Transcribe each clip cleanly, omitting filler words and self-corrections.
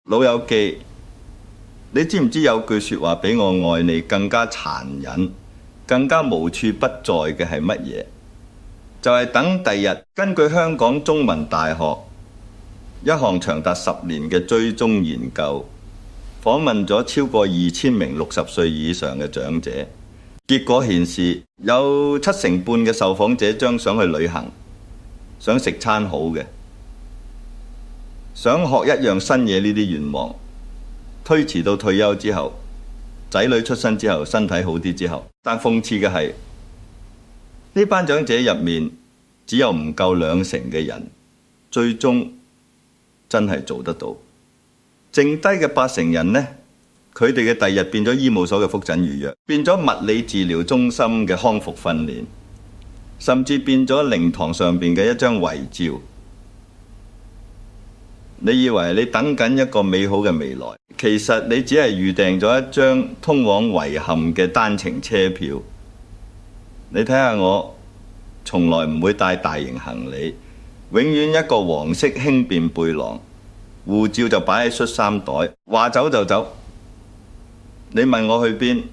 老友記，你知唔知有句說話比我愛你更加殘忍、更加無處不在嘅係乜嘢？就係等第日根據香港中文大學一項長達10年嘅追蹤研究，訪問咗超過2000名60歲以上嘅長者，結果顯示有70%嘅受訪者將想去旅行，想食餐好嘅，想學一樣新嘢，呢啲願望推遲到退休之後，仔女出生之後，身體好啲之後。但諷刺嘅係，呢班長者入面只有唔夠20%嘅人最終真係做得到，剩低嘅80%人呢，佢哋嘅第日變咗醫務所嘅覆診預約，變咗物理治療中心嘅康復訓練，甚至變咗靈堂上邊嘅一張遺照。你以為你等緊一個美好嘅未來，其實你只係預訂咗一張通往遺憾嘅單程車票。你睇下我，從來唔會帶大型行李，永遠一個黃色輕便背囊，護照就擺喺恤衫袋，話走就走。你問我去邊，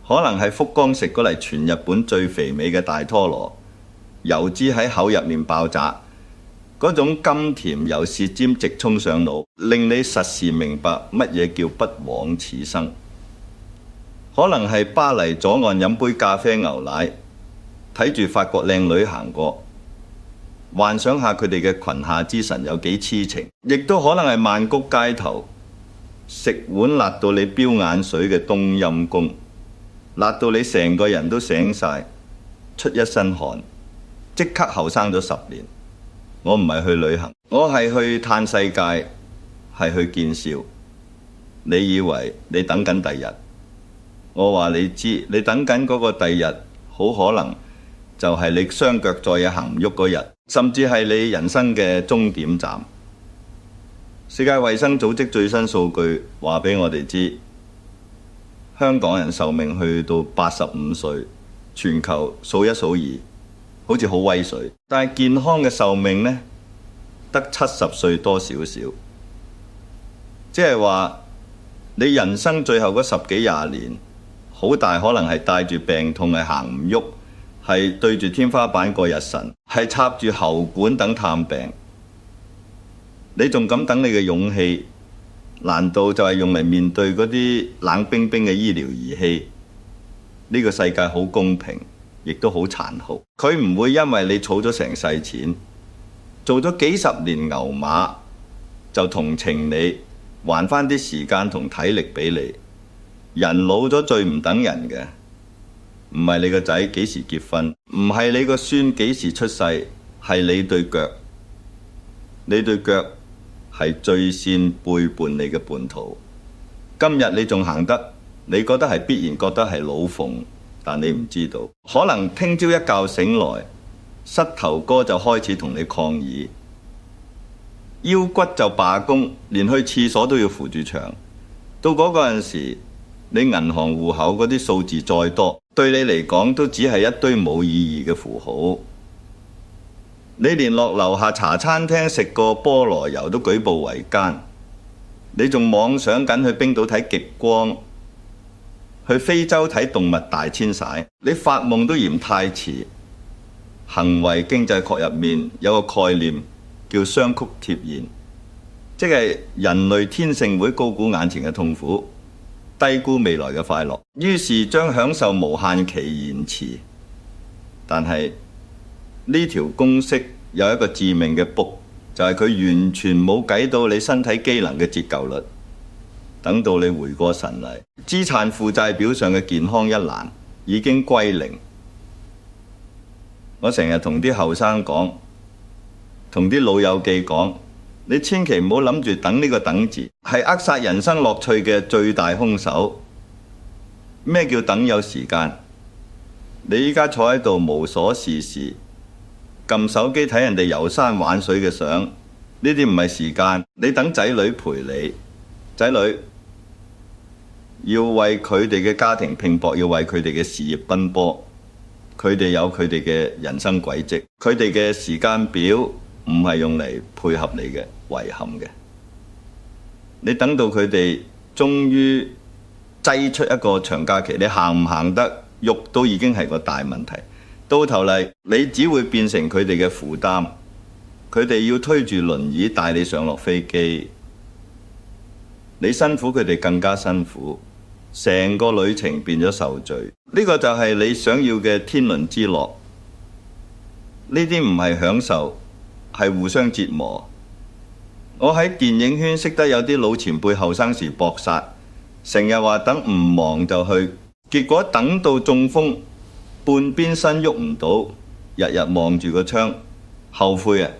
可能係福岡食過嚟全日本最肥美嘅大拖羅，油脂喺口入面爆炸，嗰種甘甜由舌尖直衝上腦，令你實時明白乜嘢叫不枉此生。可能係巴黎左岸飲杯咖啡牛奶，睇住法國靚女行過，幻想下佢哋嘅裙下之臣有幾痴情。亦都可能係曼谷街頭食碗辣到你飆眼水嘅冬陰功，辣到你成個人都醒晒，出一身汗，即刻後生咗10年。我唔係去旅行，我係去嘆世界，係去見笑。你以為你等緊第日？我話你知，你等緊嗰個第日，好可能就係你雙腳再也行唔喐嗰日，甚至係你人生嘅終點站。世界衛生組織最新數據話俾我哋知，香港人壽命去到85歲，全球數一數二，好似好威水。但係健康嘅壽命呢，得70歲多少少，即係話你人生最後嗰10幾20年，好大可能係帶住病痛，係行唔喐，係對住天花板過日辰，係插住喉管等探病。你仲敢等你嘅勇氣？難道就係用嚟面對嗰啲冷冰冰嘅醫療儀器？呢個世界好公平，亦都好殘酷。佢唔會因為你儲咗成世錢，做咗幾十年牛馬，就同情你，還返啲時間同體力俾你。人老咗最唔等人嘅，唔係你個仔幾時結婚，唔係你個孫幾時出世，係你對腳。你對腳係最先背叛你嘅叛徒。今日你仲行得，你覺得係必然覺得係老馮，但你唔知道，可能聽朝一覺醒來，膝頭哥就開始同你抗議，腰骨就罷工，連去廁所都要扶住牆。到嗰個陣時，你銀行戶口嗰啲數字再多，對你嚟講都只係一堆冇意義嘅符號。你連落樓下茶餐廳食個菠蘿油都舉步維艱，你仲妄想緊去冰島睇極光，去非洲睇動物大遷徙，你發夢都嫌太遲。行為經濟學入面有個概念叫雙曲貼現，即係人類天性會高估眼前嘅痛苦，低估未來嘅快樂，於是將享受無限期延遲。但係呢條公式有一個致命嘅 bug， 就係佢完全冇計到你身體機能嘅折舊率。等到你回過神嚟，資產負債表上嘅健康一欄已經歸零。我成日同啲後生講，同啲老友記講，你千祈唔好諗住等呢個等字，係扼殺人生樂趣嘅最大兇手。咩叫等有時間？你依家坐喺度無所事事，撳手機睇人哋遊山玩水嘅相，呢啲唔係時間。你等仔女陪你，仔女要為佢哋嘅家庭拼搏，要為佢哋嘅事業奔波。佢哋有佢哋嘅人生軌跡，佢哋嘅時間表唔係用嚟配合你嘅，遺憾嘅。你等到佢哋終於擠出一個長假期，你行唔行得喐都已經係個大問題。到頭嚟你只會變成佢哋嘅負擔，佢哋要推住輪椅帶你上落飛機，你辛苦佢哋更加辛苦，成個旅程變咗受罪。呢個就係你想要嘅天倫之樂。呢啲唔係享受，係互相折磨。我喺電影圈識得有啲老前輩後生時搏殺，成日話等唔忙就去，結果等到中風，半邊身喐唔到，日日望住個窗，後悔啊！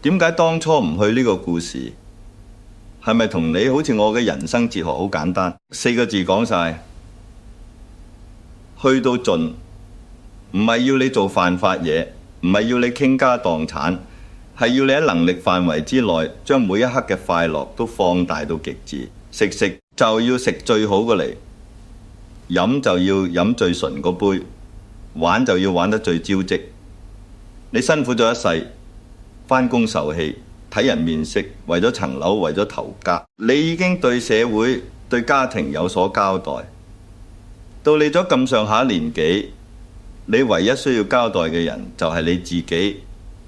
點解當初唔去呢個故事？係咪同你好似我嘅人生哲學好簡單？4個字講晒，去到盡。唔係要你做犯法嘢，唔係要你傾家蕩產，係要你喺能力範圍之內，將每一刻嘅快樂都放大到極致。食就要食最好嘅嚟，飲就要飲最純嗰杯，玩就要玩得最招積。你辛苦咗一世，返工受氣，睇人面色，為咗層樓，為咗頭家，你已經對社會、對家庭有所交代。到你咗咁上下年紀，你唯一需要交代嘅人就係你自己，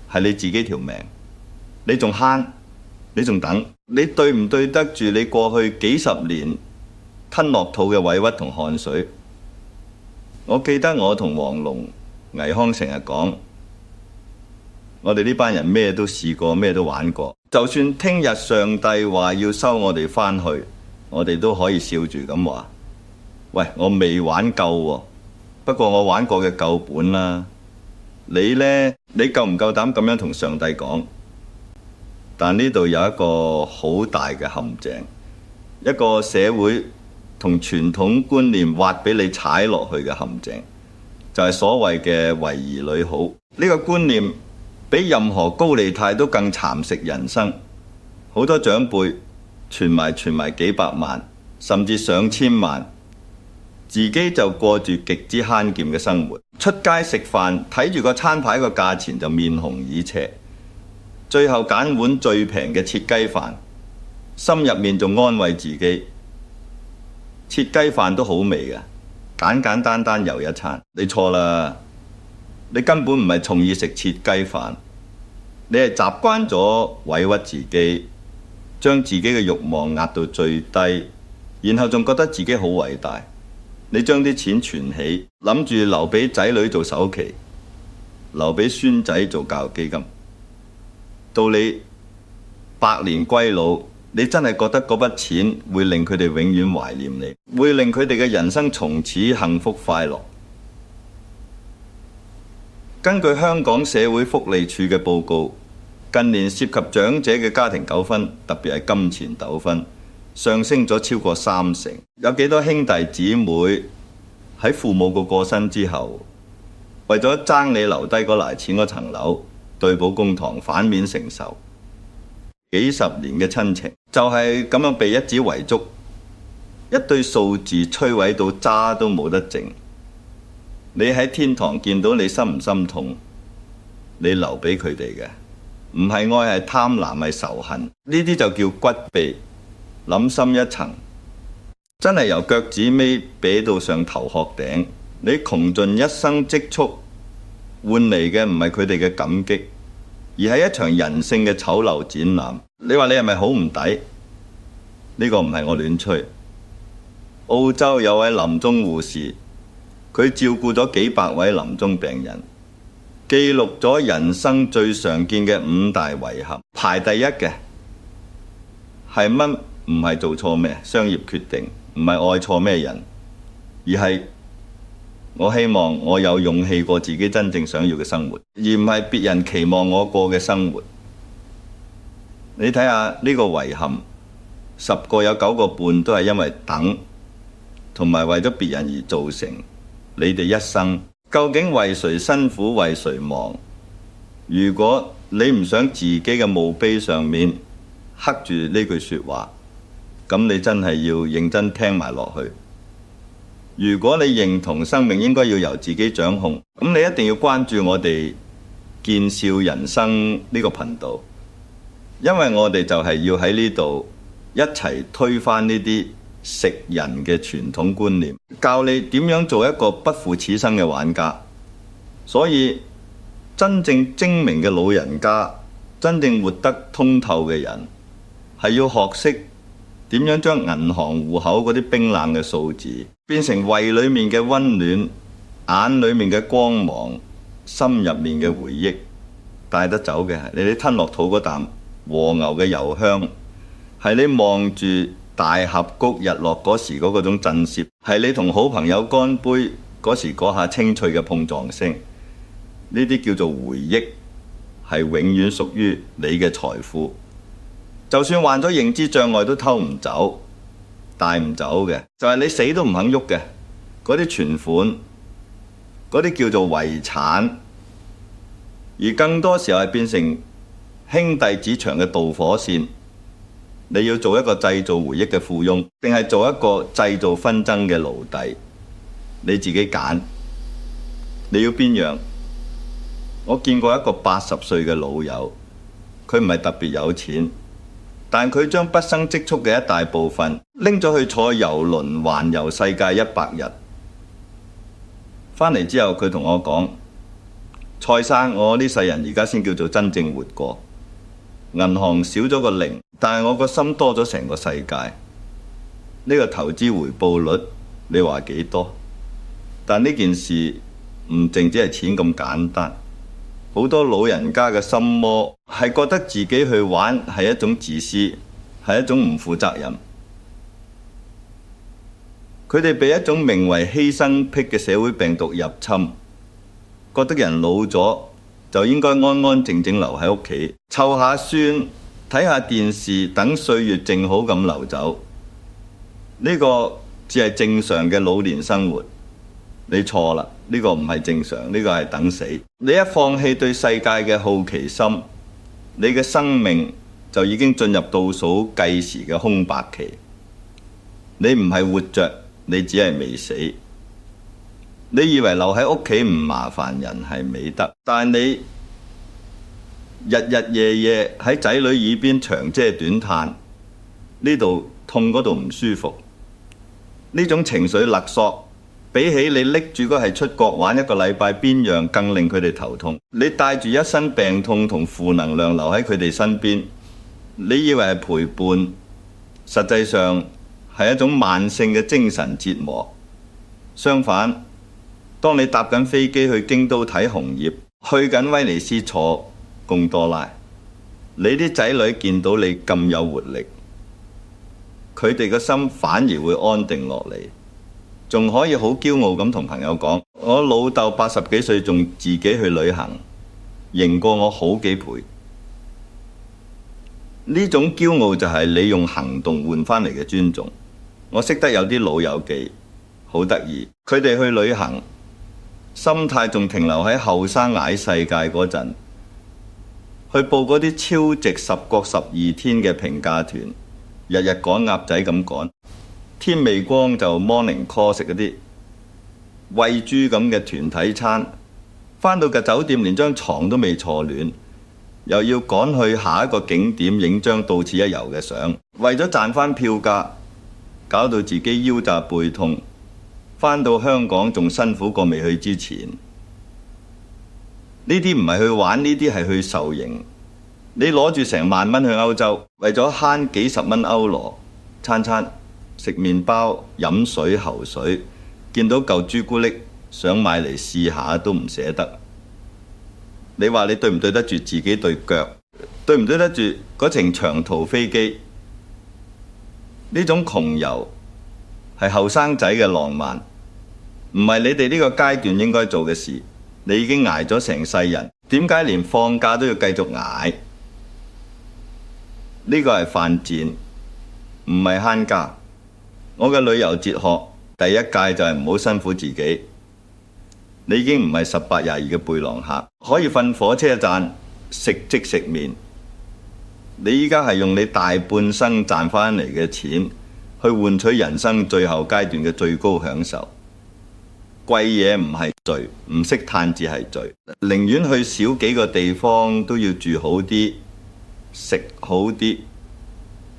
係你自己條命。你仲慳，你仲等，你對唔對得住你過去幾十年吞落肚嘅委屈同汗水？我記得我同黃龍、倪匡成日講，我哋呢班人咩都試過，咩都玩過。就算聽日上帝話要收我哋返去，我哋都可以笑住咁話：喂，我未玩夠喎。不過我玩過嘅夠本啦，你呢？你夠唔夠膽咁樣同上帝講？但呢度有一個好大嘅陷阱，一個社會同傳統觀念挖俾你踩落去嘅陷阱，就係所謂嘅為兒女好。呢個觀念比任何高利貸都更蠶食人生。好多長輩存埋幾百萬，甚至上千萬。自己就過住極之慳儉嘅生活，出街食飯睇住個餐牌個價錢就面紅耳赤，最後揀碗最平嘅切雞飯，心入面仲安慰自己，切雞飯都好味嘅，簡單又一餐。你錯啦，你根本唔係從意食切雞飯，你係習慣咗委屈自己，將自己嘅慾望壓到最低，然後仲覺得自己好偉大。你將啲錢存起，諗住留俾仔女做首期，留俾孫仔做教育基金。到你百年歸老，你真係覺得嗰筆錢會令佢哋永遠懷念你，會令佢哋嘅人生從此幸福快樂。根據香港社會福利署嘅報告，近年涉及長者嘅家庭糾紛，特別係金錢糾紛，上升咗超過30%。有幾多兄弟姊妹喺父母過身之後，為咗爭你留低嗰嚟錢嗰層樓，對簿公堂，反面承受幾十年嘅親情，就係咁樣被一紙遺囑，一對數字摧毀到渣都冇得剩。你喺天堂見到，你心唔心痛？你留俾佢哋嘅唔係愛，係貪婪，係仇恨，呢啲就叫骨痹。諗深一層，真係由腳趾尾俾到上頭殼頂，你窮盡一生積蓄換嚟嘅唔係佢哋嘅感激，而係一場人性嘅醜陋展覽。你話你係咪好唔抵？呢個唔係我亂吹。澳洲有位臨終護士，佢照顧咗幾百位臨終病人，記錄咗人生最常見嘅5大遺憾。排第一嘅係乜？唔係做錯咩商業決定，唔係愛錯咩人，而係我希望我有勇氣過自己真正想要嘅生活，而唔係別人期望我過嘅生活。你睇下呢個遺憾，10個有9個半都係因為等，同埋為咗別人而造成。你哋一生究竟為誰辛苦，為誰忙？如果你唔想自己嘅墓碑上面刻住呢句說話，咁你真係要認真聽埋落去。如果你認同生命應該要由自己掌控，咁你一定要關注我哋見笑人生呢個頻道，因為我哋就係要喺呢度一齊推翻呢啲食人嘅傳統觀念，教你點樣做一個不負此生嘅玩家。所以真正精明嘅老人家，真正活得通透嘅人，係要學識點樣將銀行戶口嗰啲冰冷嘅數字變成胃裡面嘅溫暖，眼裡面嘅光芒，心入面嘅回憶。帶得走嘅係你吞落肚嗰啖和牛嘅油香，係你望住大峽谷日落嗰時嗰種震懾，係你同好朋友乾杯嗰時嗰下清脆嘅碰撞聲。呢啲叫做回憶，係永遠屬於你嘅財富。就算患咗認知障礙都偷唔走、帶唔走嘅，就係你死都唔肯喐嘅嗰啲存款，嗰啲叫做遺產。而更多時候係變成兄弟閨牆嘅導火線。你要做一個製造回憶嘅富翁，定係做一個製造紛爭嘅奴隸？你自己揀，你要邊樣？我見過一個80歲嘅老友，佢唔係特別有錢，但佢將畢生積蓄嘅一大部分拎咗去坐郵輪環遊世界100日。返嚟之後佢同我講：蔡生，我呢世人而家先叫做真正活過。銀行少咗個零，但係我個心多咗成個世界。呢個投資回報率你話幾多？但呢件事唔淨止係錢咁簡單。好多老人家嘅心魔係覺得自己去玩係一種自私，係一種唔負責任。佢哋被一種名為犧牲癖嘅社會病毒入侵，覺得人老咗就應該安安靜靜留喺屋企，湊下孫，睇下電視，等歲月靜好咁流走。呢個只係正常嘅老年生活。你錯啦，呢個唔係正常，呢個係等死。你一放棄對世界嘅好奇心，你嘅生命就已經進入倒數計時嘅空白期。你唔係活着，你只係未死。你以為留喺屋企唔麻煩人係美德，但你日日夜夜喺仔女耳邊長嗟短嘆，呢度痛嗰度唔舒服。呢種情緒勒索，比起你拎住嗰係出國玩1個禮拜，邊樣更令佢哋頭痛？你帶住一身病痛同負能量留喺佢哋身邊，你以為係陪伴，實際上係一種慢性嘅精神折磨。相反，當你搭緊飛機去京都睇紅葉，去緊威尼斯坐貢多拉，你啲仔女見到你咁有活力，佢哋個心反而會安定落嚟。仲可以好驕傲咁同朋友講：我老豆80幾歲仲自己去旅行，贏過我好幾倍。呢種驕傲就係你用行動換返嚟嘅尊重。我識得有啲老友記好得意，佢哋去旅行，心態仲停留喺後生捱世界嗰陣，去報嗰啲超值10國12天嘅平價團，日日趕鴨仔咁趕。天未光就 morning call 食嗰啲餵豬咁嘅團體餐，返到嘅酒店連張床都未坐暖，又要趕去下一個景點影張到此一遊嘅相，為咗賺返票價，搞到自己腰紮背痛，返到香港仲辛苦過未去之前。呢啲唔係去玩，呢啲係去受刑。你攞住成萬蚊去歐洲，為咗慳幾十蚊歐羅，餐餐食麵包、飲水、喉水，見到嚿朱古力想買嚟試下都唔捨得。你話你對唔對得住自己對腳？對唔對得住嗰程長途飛機？呢種窮遊係後生仔嘅浪漫，唔係你哋呢個階段應該做嘅事。你已經捱咗成世人，點解連放假都要繼續捱？呢個係犯賤，唔係慳家。我嘅旅遊哲學第一誡就係唔好辛苦自己。你已經唔係18、22嘅背囊客，可以瞓火車站食即食麵。你依家係用你大半生賺返嚟嘅錢去換取人生最後階段嘅最高享受。貴嘢唔係罪，唔識嘆字係罪。寧願去少幾個地方都要住好啲、食好啲，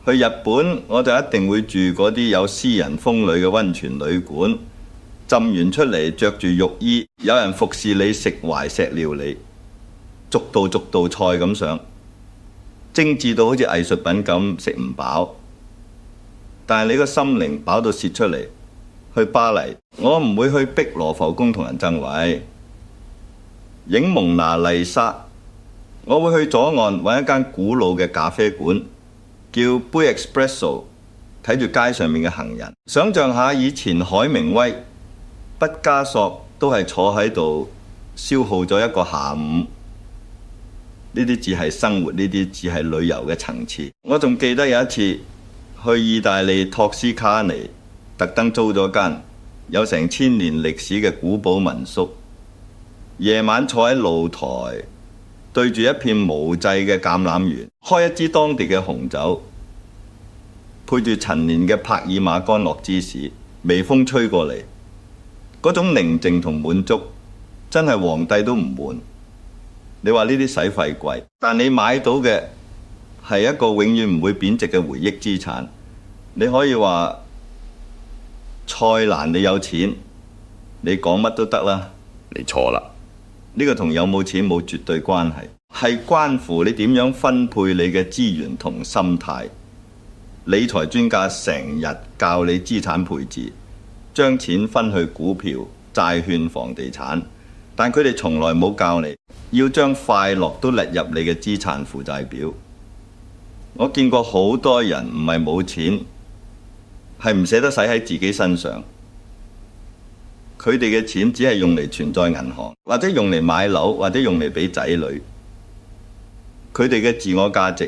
去日本我就一定會住嗰啲有私人風呂嘅溫泉旅館，浸完出嚟着住浴衣，有人服侍你食懷石料理，逐道菜咁上，精緻到好似藝術品咁，食唔飽。但係你個心靈飽到泄出嚟。去巴黎，我唔會去碧羅浮宮同人爭位。影蒙娜麗莎，我會去左岸揾一間古老嘅咖啡館，叫杯 Espresso， 睇住街上面嘅行人。想像下以前海明威、畢加索都係坐喺度消耗咗一個下午。呢啲只係生活，呢啲只係旅遊嘅層次。我仲記得有一次去意大利托斯卡尼，特登租咗間有成1000年歷史嘅古堡民宿，夜晚坐喺露台，對住一片無際嘅橄欖園，開一支當地嘅紅酒，配住陳年嘅帕爾馬干諾芝士，微風吹過嚟，嗰種寧靜同滿足，真係皇帝都唔悶。你話呢啲使費貴，但你買到嘅係一個永遠唔會貶值嘅回憶資產。你可以話蔡瀾你有錢，你講乜都得啦。你錯啦，呢個同有冇錢冇絕對關係，係關乎你點樣分配你嘅資源同心態。理財專家成日教你資產配置，將錢分去股票、債券、房地產，但佢哋從來冇教你要將快樂都列入你嘅資產負債表。我見過好多人唔係冇錢，係唔捨得使喺自己身上。佢哋嘅錢只係用嚟存在銀行，或者用嚟買樓，或者用嚟俾仔女。佢哋嘅自我價值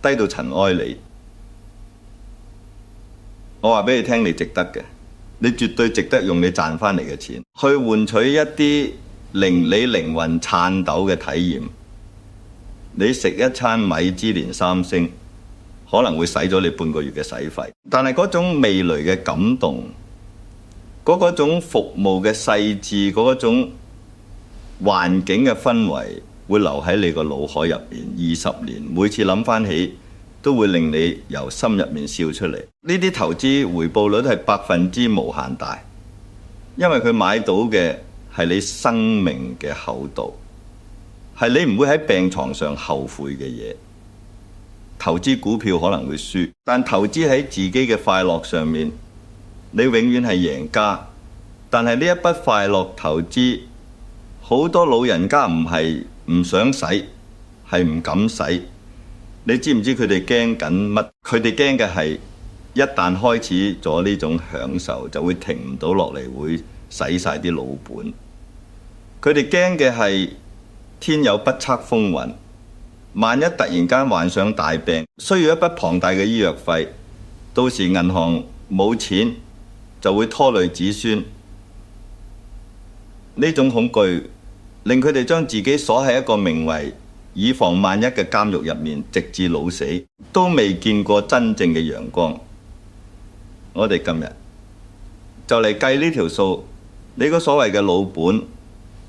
低到塵埃里。我話俾你聽，你值得嘅，你絕對值得用你賺翻嚟嘅錢去換取一啲令你靈魂顫抖嘅體驗。你食一餐米芝蓮3星，可能會使咗你半個月嘅使費，但係嗰種味蕾嘅感動，嗰種服務嘅細緻，嗰種環境嘅氛圍，會留喺你個腦海入面20年，每次諗翻起都會令你由心入面笑出嚟。呢啲投資回報率係%無限大，因為佢買到嘅係你生命嘅厚度，係你唔會喺病床上後悔嘅嘢。投資股票可能會輸，但投資喺自己嘅快樂上面，你永遠係贏家。但係呢一筆快樂投資，好多老人家唔係唔想使，係唔敢使。你知唔知佢哋驚緊乜？佢哋驚嘅係一旦開始咗呢種享受，就會停唔到落嚟，會使晒啲老本。佢哋驚嘅係天有不測風雲，萬一突然間患上大病，需要一筆龐大嘅醫藥費，到時銀行冇錢，就會拖累子孫。呢種恐懼令佢哋將自己鎖喺一個名為以防萬一嘅監獄入面，直至老死都未見過真正嘅陽光。我哋今日就嚟計呢條數，你個所謂嘅老本，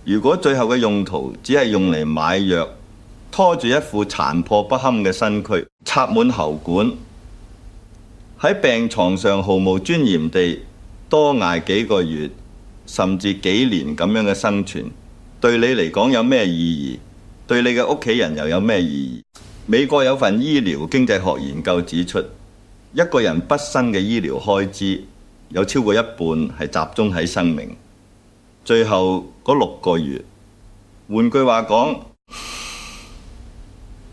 如果最後嘅用途只係用嚟買藥，拖住一副殘破不堪嘅身軀，插滿喉管，喺病床上毫無尊嚴地多捱幾個月甚至幾年咁樣嘅生存，對你嚟講有咩意義？對你嘅屋企人又有咩意義？美國有份醫療經濟學研究指出，一個人畢生嘅醫療開支有超過一半係集中喺生命最後嗰6個月。換句話講，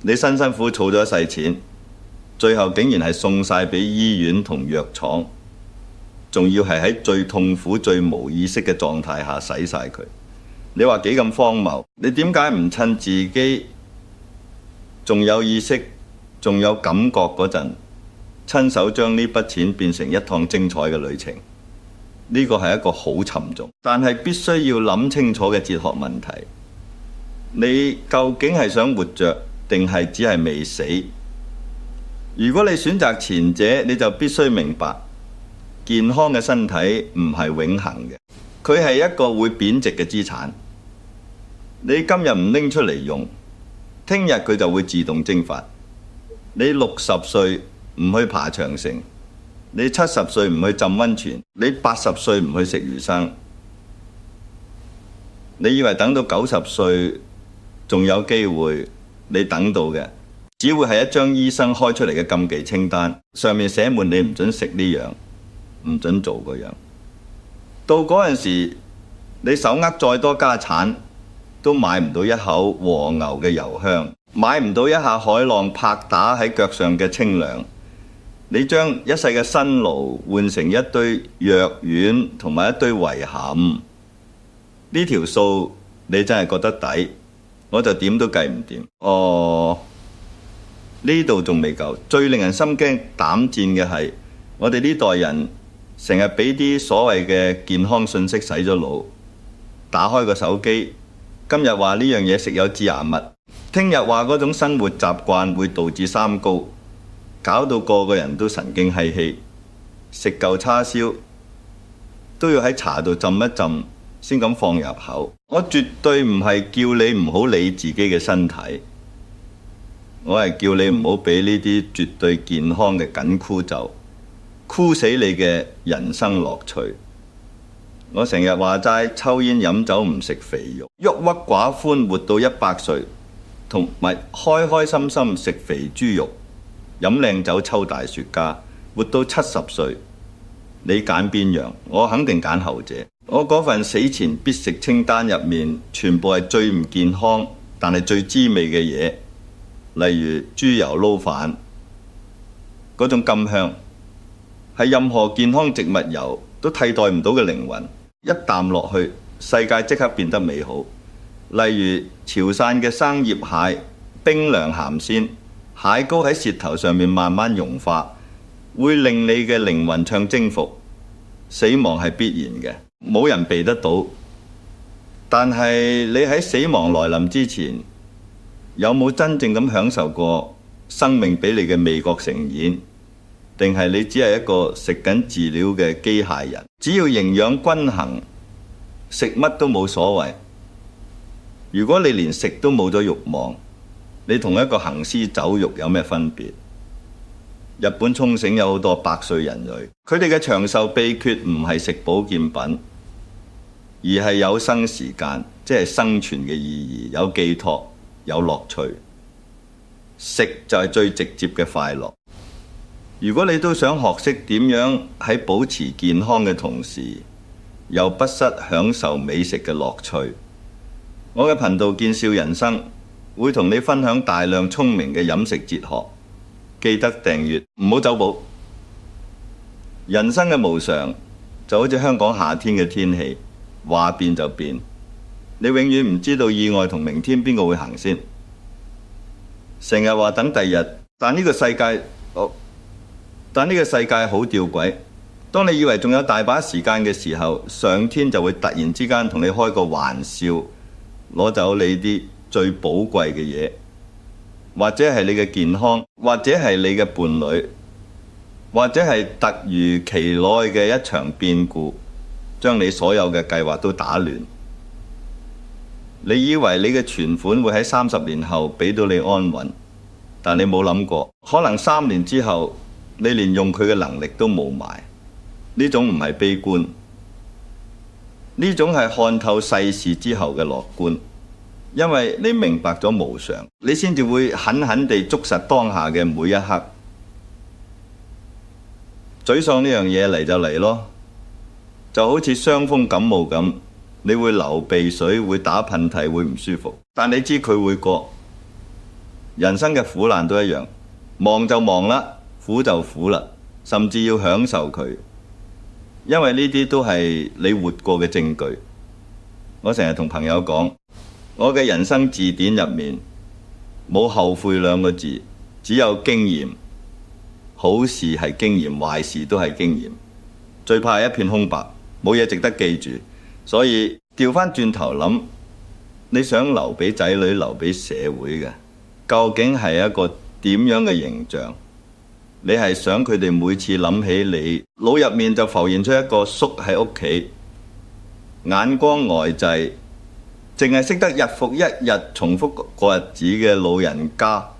你辛辛苦儲咗一世錢，最後竟然係送晒俾醫院同藥廠，仲要係喺最痛苦、最無意識嘅狀態下使晒佢。你話幾咁荒謬？你點解唔趁自己仲有意識、仲有感覺嗰陣，親手將呢筆錢變成一趟精彩嘅旅程？呢個係一個好沉重，但係必須要諗清楚嘅哲學問題。你究竟係想活着，定係只係未死？如果你選擇前者，你就必須明白，健康嘅身體唔係永恆嘅，佢係一個會貶值嘅資產。你今日唔拎出嚟用，聽日佢就會自動蒸發。你60歲唔去爬長城，你70歲唔去浸溫泉，你80歲唔去食魚生，你以為等到90歲仲有機會？你等到嘅只會係一張醫生開出嚟嘅禁忌清單，上面寫滿你唔准食呢樣，唔准做嗰樣。到嗰陣時，你手握再多家產，都買唔到一口和牛嘅油香，買唔到一下海浪拍打喺腳上嘅清涼。你將一世嘅辛勞換成一堆藥丸同埋一堆遺憾，呢條數你真係覺得抵，我就點都計唔掂。呢度仲未夠，最令人心驚膽戰嘅係，我哋呢代人成日俾啲所謂嘅健康信息洗咗腦。打開個手機，今日話呢樣嘢食有致癌物，聽日話嗰種生活習慣會導致三高，搞到個個人都神經兮兮，食嚿叉燒都要喺茶度浸一浸先敢放入口。我絕對唔係叫你唔好理自己嘅身體，我係叫你唔好俾呢啲絕對健康嘅緊箍咒箍死你嘅人生樂趣。我成日話齋，抽煙飲酒唔食肥肉，鬱鬱寡歡活到100歲，同埋開開心心食肥豬肉，飲靚酒抽大雪茄，活到70歲，你揀邊樣？我肯定揀後者。我嗰份死前必食清單入面，全部係最唔健康，但係最滋味嘅嘢，例如豬油撈飯，嗰種甘香，係任何健康植物油都替代唔到嘅靈魂。一啖落去，世界即刻變得美好。例如潮汕嘅生葉蟹，冰涼鹹鮮，蟹膏喺舌頭上面慢慢融化，會令你嘅靈魂唱征服。死亡係必然嘅，冇人避得到。但係你喺死亡來臨之前，有冇真正咁享受過生命俾你嘅味覺盛宴？定係你只係一個食緊飼料嘅機械人？只要營養均衡，食乜都冇所謂。如果你連食都冇咗慾望，你同一個行屍走肉有咩分別？日本沖繩有好多100歲人類，佢哋嘅長壽秘訣唔係食保健品，而係有生時間，即係生存嘅意義，有寄託，有樂趣。食就係最直接嘅快樂。如果你都想學識點樣喺保持健康嘅同時，又不失享受美食嘅樂趣，我嘅頻道見笑人生會同你分享大量聰明嘅飲食哲學。記得訂閱，唔好走寶。人生嘅無常就好似香港夏天嘅天氣，話變就變，你永遠唔知道意外同明天邊個會行先。成日話等第日，但呢個世界好弔詭。當你以為仲有大把時間嘅時候，上天就會突然之間同你開個玩笑，攞走你啲最寶貴嘅嘢，或者係你嘅健康，或者係你嘅伴侶，或者係突如其來嘅一場變故，將你所有嘅計劃都打亂。你以為你嘅存款會喺30年後俾到你安穩，但你冇諗過，可能3年之後你連用佢嘅能力都冇埋。呢種唔係悲觀，呢種係看透世事之後嘅樂觀。因為你明白咗無常，你先至會狠狠地捉實當下嘅每一刻。沮喪呢樣嘢嚟就嚟咯，就好似傷風感冒咁，你會流鼻水，會打噴嚏，會唔舒服，但你知佢會過。人生嘅苦難都一樣，忙就忙啦，苦就苦啦，甚至要享受佢，因為呢啲都係你活過嘅證據。我成日同朋友講，我嘅人生字典入面冇後悔2個字，只有經驗。好事係經驗，壞事都係經驗。最怕係一片空白，冇嘢值得記住。所以調返轉頭諗，你想留俾仔女、留俾社會嘅，究竟係一個點樣嘅形象？你係想佢哋每次諗起你，腦入面就浮現出一個縮喺屋企，眼光呆滯，淨係識得日復一日重複過日子嘅老人家，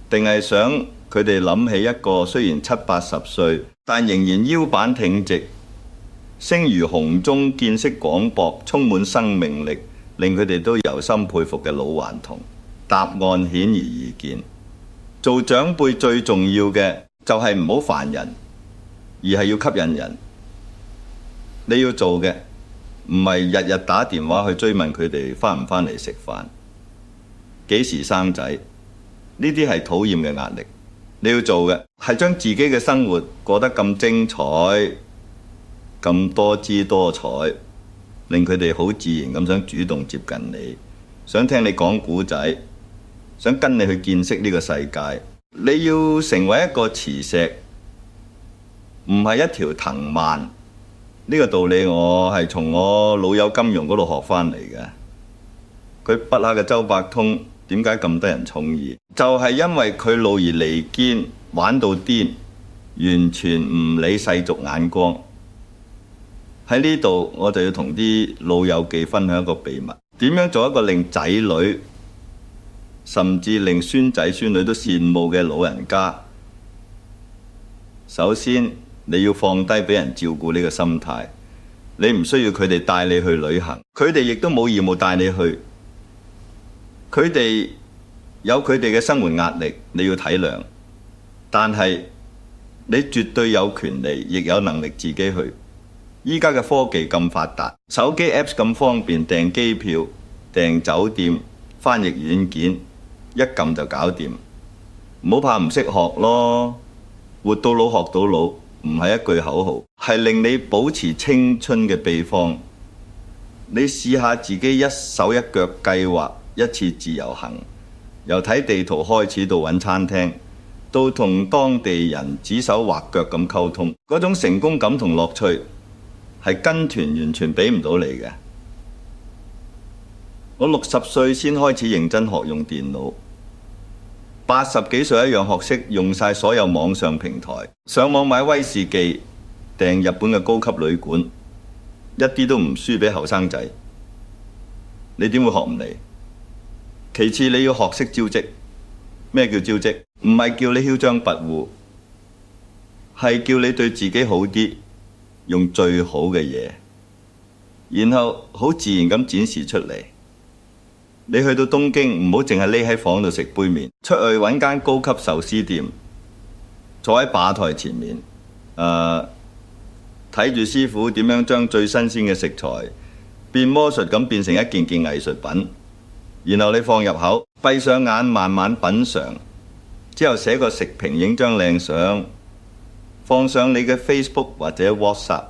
定係想佢哋諗起一個雖然70-80歲，但仍然腰板挺直，聲如洪鐘，見識廣博，充滿生命力，令佢哋都由心佩服嘅老頑童。答案顯而易見，做長輩最重要嘅就係唔好煩人，而係要吸引人。你要做嘅唔係日日打電話去追問佢哋返唔返嚟食飯，幾時生仔，呢啲係討厭嘅壓力。你要做嘅係將自己嘅生活過得咁精彩，咁多姿多彩，令佢哋好自然咁想主動接近你，想聽你講故仔，想跟你去見識呢個世界。你要成為一個磁石，唔係一條藤蔓。呢個道理我係從我老友金庸嗰度學返嚟嘅。佢筆下嘅周伯通點解咁得人寵意？就係因為佢老而彌堅，玩到癲，完全唔理世俗眼光。喺呢度我就要同啲老友記分享一個秘密：點樣做一個令仔女甚至令孫仔孫女都羨慕嘅老人家？首先你要放低俾人照顧呢個心態，你唔需要佢哋帶你去旅行，佢哋亦都冇義務帶你去。佢哋有佢哋嘅生活壓力，你要體諒，但係你絕對有權利，亦有能力自己去。依家嘅科技咁發達，手機 Apps 咁方便，訂機票、訂酒店、翻譯軟件，一撳就搞掂。唔好怕唔識學咯，活到老學到老，唔係一句口號，係令你保持青春嘅秘方。你試下自己一手一腳計劃一次自由行，由睇地圖開始到揾餐廳，到同當地人指手畫腳咁溝通，嗰種成功感同樂趣係跟團完全俾唔到你嘅。我60歲先開始認真學用電腦，80幾歲一樣學識用晒所有網上平台，上網買威士忌，訂日本嘅高級旅館，一啲都唔輸俾後生仔。你點會學唔嚟？其次你要學識招積。咩叫招積？唔係叫你囂張跋扈，係叫你對自己好啲，用最好嘅嘢，然後好自然咁展示出嚟。你去到東京，唔好淨係匿喺房度食杯麵，出去揾間高級壽司店，坐喺吧台前面，睇住師傅點樣將最新鮮嘅食材變魔術咁變成一件件藝術品，然後你放入口，閉上眼慢慢品嚐，之後寫個食評，影張靚相，放上你嘅 Facebook 或者 WhatsApp。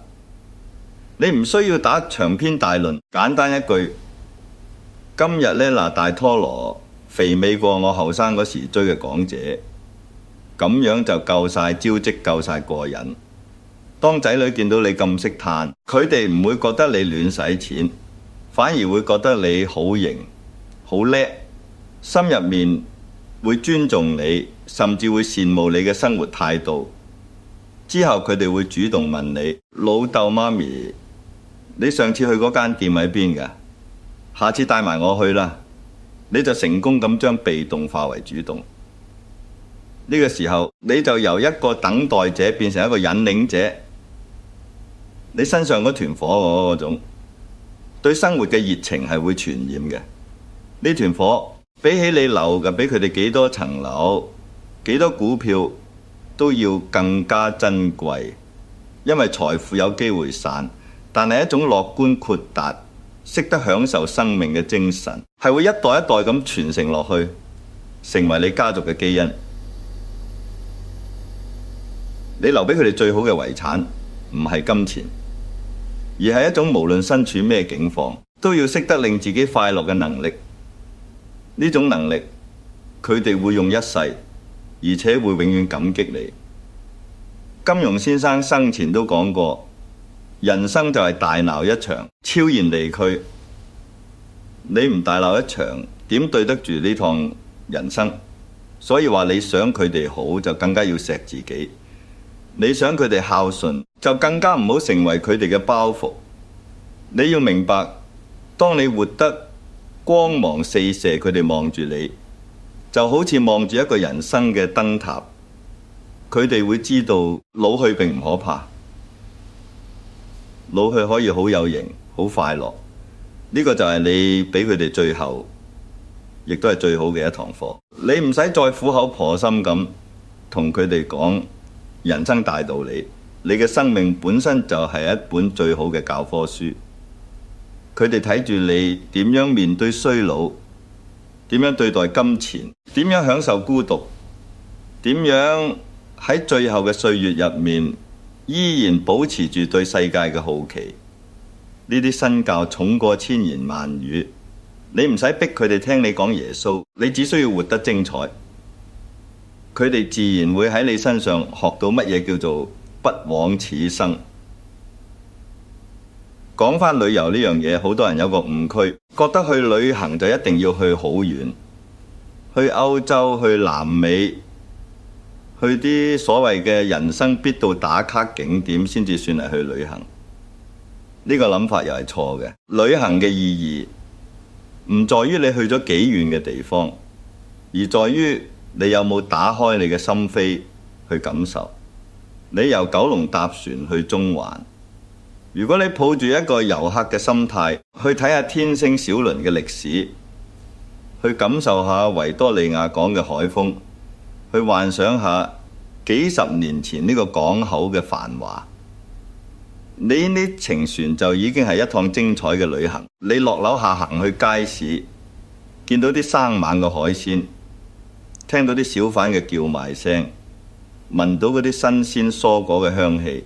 你唔需要打長篇大論，簡單一句：今日呢嗱大拖羅肥美過我後生嗰時追嘅港姐，咁樣就夠晒招積，夠晒過癮。當仔女見到你咁識嘆，佢哋唔會覺得你亂使錢，反而會覺得你好型好叻，心入面會尊重你，甚至會羨慕你嘅生活態度。之後佢哋會主動問你：老豆媽咪，你上次去嗰間店喺邊㗎？下次帶埋我去啦。你就成功咁將被動化為主動。呢個時候你就由一個等待者變成一個引領者。你身上嗰團火嗰種對生活嘅熱情係會傳染嘅。呢團火比起你留嘅俾佢哋幾多層樓、幾多股票都要更加珍貴，因為財富有機會散，但係一種樂觀豁達、識得享受生命嘅精神，係會一代一代咁傳承落去，成為你家族嘅基因。你留俾佢哋最好嘅遺產，唔係金錢，而係一種無論身處咩境況，都要識得令自己快樂嘅能力。呢種能力，佢哋會用一世，而且會永遠感激你。金庸先生生前都講過，人生就係大鬧一場，超然離去。你唔大鬧一場，點對得住呢趟人生？所以話你想佢哋好，就更加要錫自己。你想佢哋孝順，就更加唔好成為佢哋嘅包袱。你要明白，當你活得光芒四射，佢哋望住你，就好似望住一個人生嘅燈塔，佢哋會知道老去並唔可怕，老去可以好有型、好快樂。呢個就係你俾佢哋最後，亦都係最好嘅一堂課。你唔使再苦口婆心咁同佢哋講人生大道理，你嘅生命本身就係一本最好嘅教科書。佢哋睇住你點樣面對衰老，點樣對待金錢，點樣享受孤獨，點樣喺最後嘅歲月入面依然保持住對世界嘅好奇。呢啲身教重過千言萬語，你唔使逼佢哋聽你講耶穌，你只需要活得精彩，佢哋自然會喺你身上學到乜嘢叫做不枉此生。講返旅遊呢樣嘢，好多人有個誤區，覺得去旅行就一定要去好遠，去歐洲、去南美，去啲所謂嘅人生必到打卡景點先至算係去旅行。呢個諗法又係錯嘅。旅行嘅意義唔在於你去咗幾遠嘅地方，而在於你有冇打開你嘅心扉去感受。你由九龍搭船去中環，如果你抱住一個遊客嘅心態去睇下天星小輪嘅歷史，去感受下維多利亞港嘅海風，去幻想下幾十年前呢個港口嘅繁華，你呢程船就已經係一趟精彩嘅旅行。你落樓下行去街市，見到啲生猛嘅海鮮，聽到啲小販嘅叫賣聲，聞到嗰啲新鮮蔬果嘅香氣，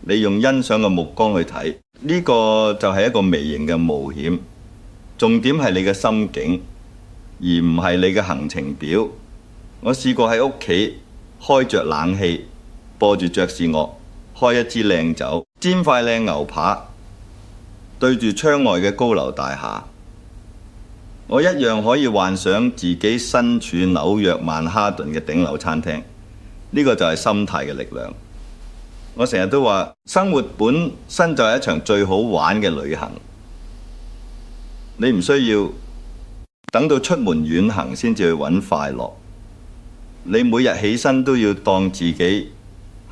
你用欣賞嘅目光去睇，呢個就係一個微型嘅冒險。重點係你嘅心境，而唔係你嘅行程表。我試過喺屋企開着冷氣，播住爵士樂，開一支靚酒，煎塊靚牛扒，對住窗外嘅高樓大廈，我一樣可以幻想自己身處紐約曼哈頓嘅頂樓餐廳。呢個就係心態嘅力量。我成日都話，生活本身就係一場最好玩嘅旅行。你唔需要等到出門遠行先至去揾快樂。你每日起身都要當自己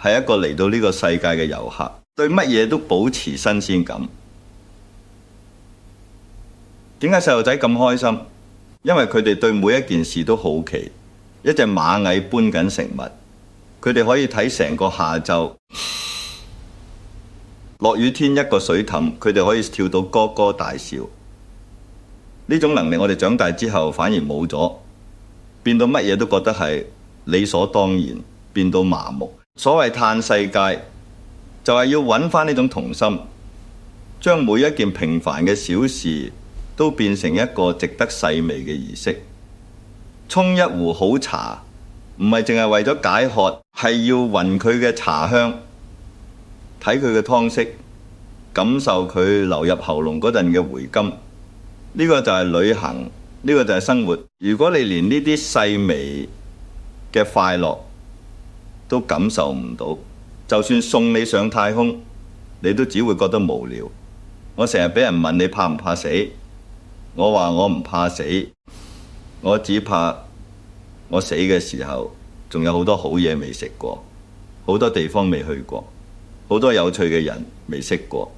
係一個嚟到呢個世界嘅遊客，對乜嘢都保持新鮮感。點解細路仔咁開心？因為佢哋對每一件事都好奇。一隻螞蟻搬緊食物，佢哋可以睇成個下晝。落雨天一個水凼，佢哋可以跳到咯咯大笑。呢種能力我哋長大之後反而冇咗，變到乜嘢都覺得係理所當然，變到麻木。所謂嘆世界，就係要揾返呢種童心，將每一件平凡嘅小事都變成一個值得細味嘅儀式。沖一壺好茶，唔係淨係為咗解渴，係要聞佢嘅茶香，睇佢嘅湯色，感受佢流入喉嚨嗰陣嘅回甘。呢個就係旅行，呢個就係生活。如果你連呢啲細微嘅快樂都感受唔到，就算送你上太空，你都只會覺得無聊。我成日俾人問你怕唔怕死，我話我唔怕死，我只怕我死嘅時候仲有好多好嘢未食過，好多地方未去過，好多有趣嘅人未識過。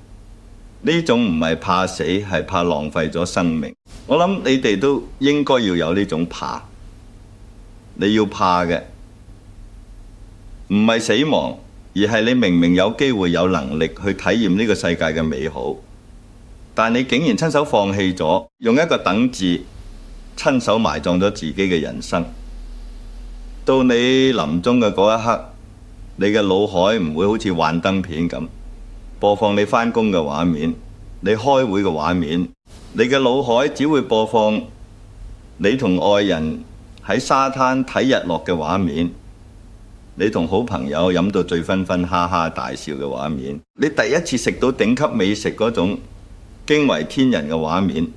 呢種唔係怕死，係怕浪費咗生命。我諗你哋都應該要有呢種怕。你要怕嘅唔係死亡，而係你明明有機會有能力去體驗呢個世界嘅美好，但你竟然親手放棄咗，用一個等字親手埋葬咗自己嘅人生。到你臨終嘅嗰一刻，你嘅腦海唔會好似幻燈片咁播放你返工嘅畫面，你開會嘅畫面。你嘅腦海只會播放你同愛人喺沙灘睇日落嘅畫面，你同好朋友飲到醉醺醺哈哈大笑嘅畫面，你第一次食到頂級美食嗰種驚為天人嘅畫面。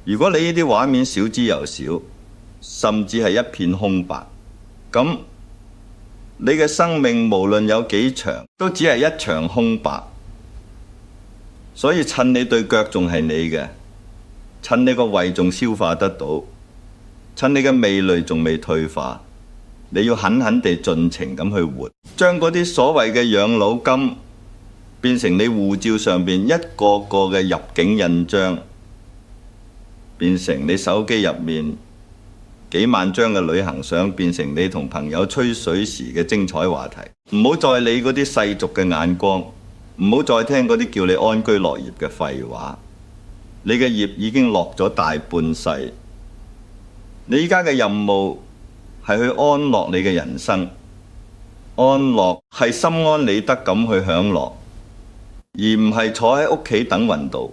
如果你呢啲畫面少之又少，甚至係一片空白，咁你嘅生命無論有幾長，都只係一場空白。所以趁你對腳仲係你嘅，趁你個胃仲消化得到，趁你嘅味蕾仲未退化，你要狠狠地盡情咁去活，將嗰啲所謂嘅養老金變成你護照上邊一個個嘅入境印章，變成你手機入面幾萬張嘅旅行相，變成你同朋友吹水時嘅精彩話題。唔好再理嗰啲世俗嘅眼光，唔好再聽嗰啲叫你安居樂業嘅廢話。你嘅業已經落咗大半世，你依家嘅任務係去安樂你嘅人生。安樂係心安理得咁去享樂，而唔係坐喺屋企等運到。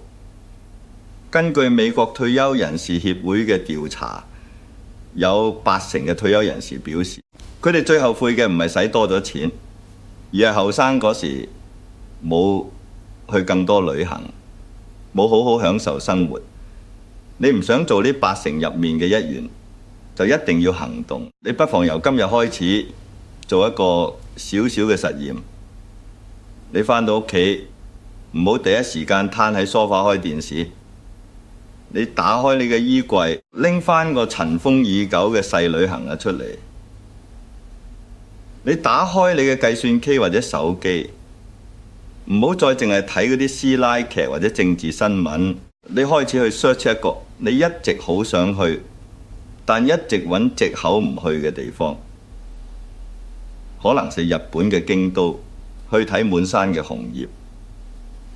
根據美國退休人士協會嘅調查，有80%嘅退休人士表示，佢哋最後悔嘅唔係使多咗錢，而係後生嗰時冇去更多旅行，冇好好享受生活。你唔想做呢80%入面嘅一員，就一定要行動。你不妨由今日開始做一個小小嘅實驗。你返到屋企，唔好第一時間攤喺梳化開電視。你打開你嘅衣櫃，拎返個塵封已久嘅細旅行出嚟。你打開你嘅計算機或者手機，唔好再淨係睇嗰啲師奶劇或者政治新聞。你開始去 search 一個你一直好想去，但一直揾藉口唔去嘅地方，可能是日本嘅京都，去睇滿山嘅紅葉。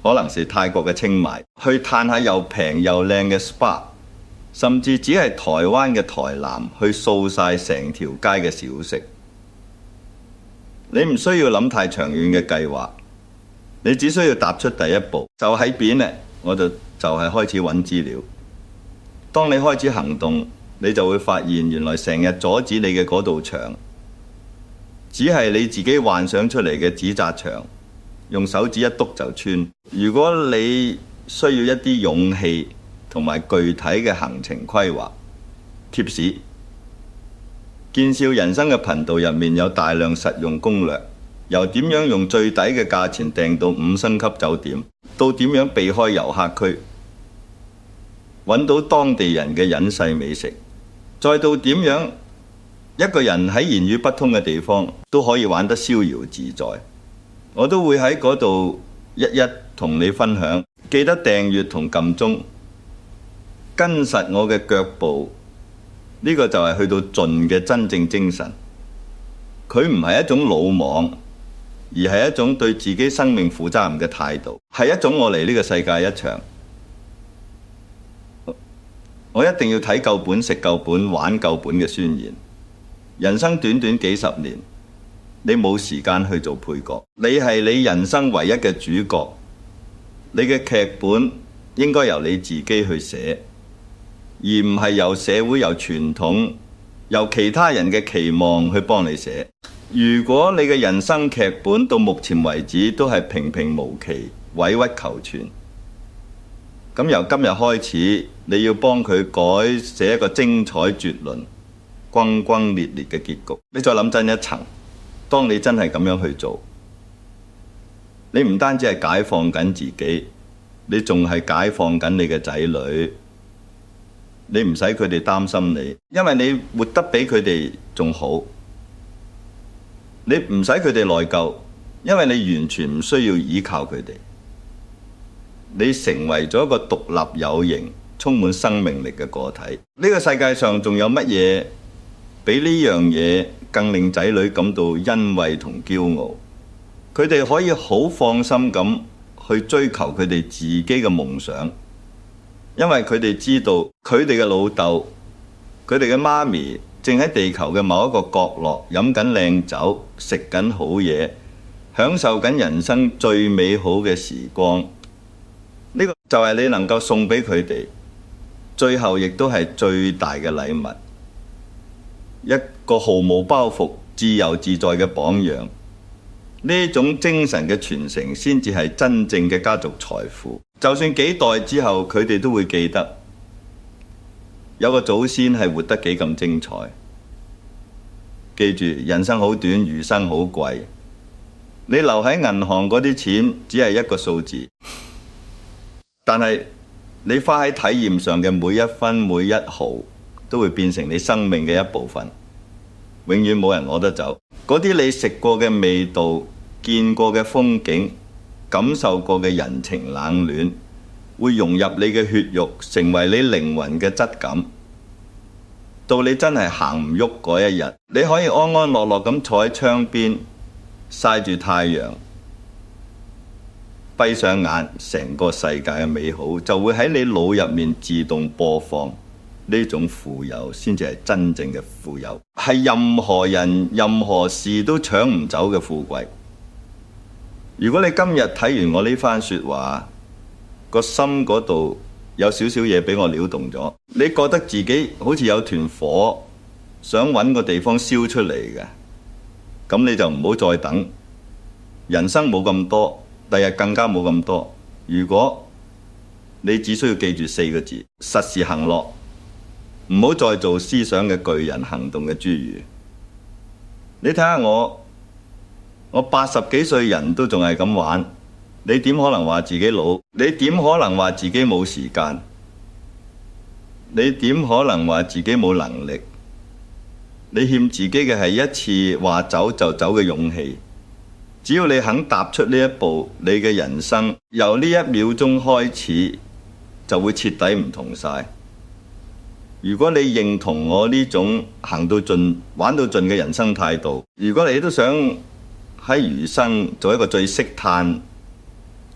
可能是泰國嘅清邁，去嘆下又平又靚嘅 SPA， 甚至只係台灣嘅台南，去掃晒成條街嘅小食。你唔需要諗太長遠嘅計劃，你只需要踏出第一步，就喺邊呢？我就係開始揾資料。當你開始行動，你就會發現原來成日阻止你嘅嗰道牆，只係你自己幻想出嚟嘅紙紮牆。用手指一篤就穿。如果你需要一啲勇氣同埋具體嘅行程規劃，貼士，見笑人生嘅頻道入面有大量實用攻略，由點樣用最低嘅價錢訂到5星級酒店，到點樣避開遊客區，揾到當地人嘅隱世美食，再到點樣一個人喺言語不通嘅地方都可以玩得逍遙自在。我都會喺嗰度一一同你分享，記得訂閱同撳鐘，跟實我嘅腳步，呢個就係去到盡嘅真正精神。佢唔係一種魯莽，而係一種對自己生命負責任嘅態度，係一種我嚟呢個世界一場，我一定要睇夠本、食夠本、玩夠本嘅宣言。人生短短幾十年，你冇時間去做配角，你係你人生唯一嘅主角。你嘅劇本應該由你自己去寫，而唔係由社會、由傳統、由其他人嘅期望去幫你寫。如果你嘅人生劇本到目前為止都係平平無奇、委屈求全，咁由今日開始，你要幫佢改寫一個精彩絕倫、轟轟烈烈嘅結局。你再諗真一層。當你真係咁樣去做，你唔單止係解放緊自己，你仲係解放緊你嘅仔女。你唔使佢哋擔心你，因為你活得比佢哋仲好。你唔使佢哋內疚，因為你完全唔需要依靠佢哋。你成為咗一個獨立有型、充滿生命力嘅個體。呢個世界上仲有乜嘢比呢樣嘢更令仔女感到欣慰同驕傲？佢哋可以好放心咁去追求佢哋自己嘅夢想，因為佢哋知道佢哋嘅老豆、佢哋嘅媽咪正喺地球嘅某一個角落飲緊靚酒、食緊好嘢，享受緊人生最美好嘅時光。呢個就係你能夠送俾佢哋，最後亦都係最大嘅禮物。一個毫無包袱、自由自在嘅榜樣，呢種精神嘅傳承先至係真正嘅家族財富。就算幾代之後，佢哋都會記得有個祖先係活得幾咁精彩。記住，人生好短，餘生好貴。你留喺銀行嗰啲錢只係一個數字，但係你花喺體驗上嘅每一分每一毫，都會變成你生命嘅一部分。永遠冇人攞得走。嗰啲你食過嘅味道、見過嘅風景、感受過嘅人情冷暖，會融入你嘅血肉，成為你靈魂嘅質感。到你真係行唔喐嗰一日，你可以安安樂樂咁坐喺窗邊曬住太陽，閉上眼，成個世界嘅美好就會喺你腦入面自動播放。呢種富有先至係真正嘅富有，係任何人任何事都搶唔走嘅富貴。如果你今日睇完我呢番說話，個心嗰度有少少嘢俾我撩動咗，你覺得自己好似有團火想揾個地方燒出嚟嘅，咁你就唔好再等。人生冇咁多，第日更加冇咁多。如果你只需要記住4個字：實時行樂。唔好再做思想嘅巨人，行動嘅侏儒。你睇下我80幾歲人都仲係咁玩，你點可能話自己老？你點可能話自己冇時間？你點可能話自己冇能力？你欠自己嘅係一次話走就走嘅勇氣。只要你肯踏出呢一步，你嘅人生由呢1秒鐘開始就會徹底唔同晒。如果你認同我呢種行到盡、玩到盡嘅人生態度，如果你都想喺餘生做一個最識嘆、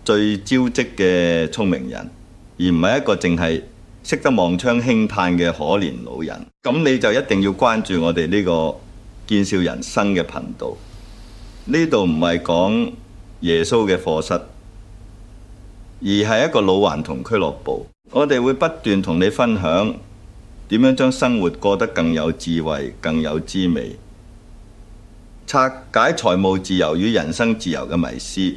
最招積嘅聰明人，而唔係一個淨係識得望窗輕嘆嘅可憐老人，咁你就一定要關注我哋呢個見笑人生嘅頻道。呢度唔係講耶穌嘅課室，而係一個老頑童俱樂部。我哋會不斷同你分享點樣將生活過得更有智慧、更有滋味，拆解財務自由與人生自由嘅迷思，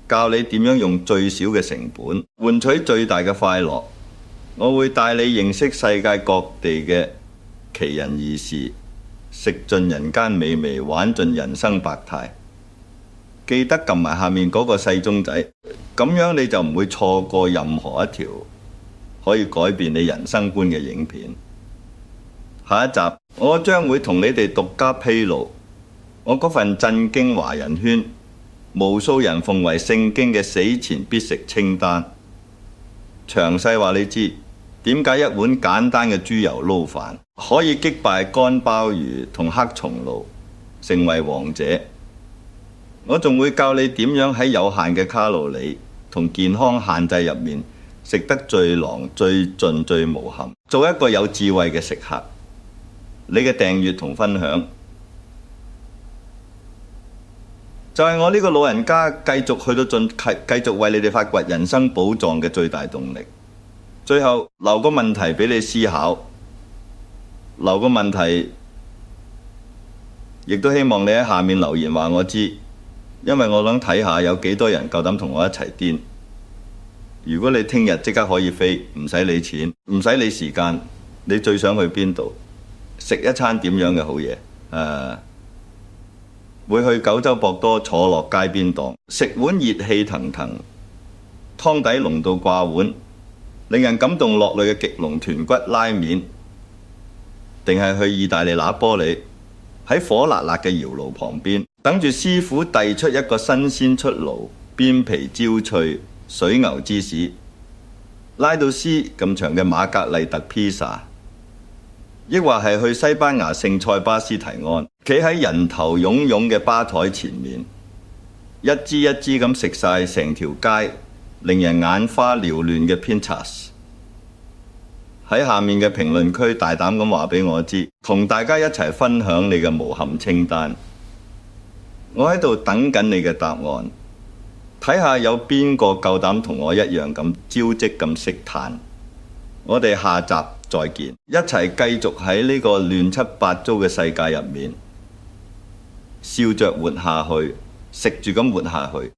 教你點樣用最少嘅成本換取最大嘅快樂。我會帶你認識世界各地嘅奇人異事，食盡人間美味，玩盡人生百態。記得撳埋下面嗰個細鐘仔，咁樣你就唔會錯過任何一條可以改變你人生觀嘅影片。下一集我將會同你哋獨家披露我嗰份震驚華人圈、無數人奉為聖經嘅死前必食清單，詳細話你知點解一碗簡單嘅豬油撈飯可以擊敗乾鮑魚同黑松露，成為王者。我仲會教你點樣喺有限嘅卡路里同健康限制入面食得最狼、最盡、最無憾，做一個有智慧嘅食客。你嘅訂閱同分享就係我呢個老人家繼續去到盡，繼續為你哋發掘人生寶藏嘅最大動力。最後留個問題俾你思考，留個問題亦都希望你喺下面留言話我知，因為我想睇下有幾多人夠膽同我一齊癲。如果你聽日即刻可以飛，唔使理錢，唔使理時間，你最想去邊度？食一餐點樣嘅好嘢？會去九州博多坐落街邊檔，食碗熱氣騰騰、湯底濃到掛碗、令人感動落淚嘅極濃豚骨拉麵，定係去意大利拿波里，喺火辣辣嘅窯爐旁邊，等住師傅遞出一個新鮮出爐、邊皮焦脆、水牛芝士拉到絲咁長嘅瑪格麗特披薩，抑或係去西班牙聖塞巴斯提安，企喺人頭湧湧嘅吧台前面，一支一支咁食晒成條街令人眼花繚亂嘅 Pintas。 喺下面嘅評論區大膽咁話俾我知，同大家一齊分享你嘅無憾清單。我喺度等緊你嘅答案，睇下有邊個夠膽同我一樣咁招積咁識嘆。我哋下集再見，一齊繼續喺呢個亂七八糟嘅世界入面笑着活下去，食住咁活下去。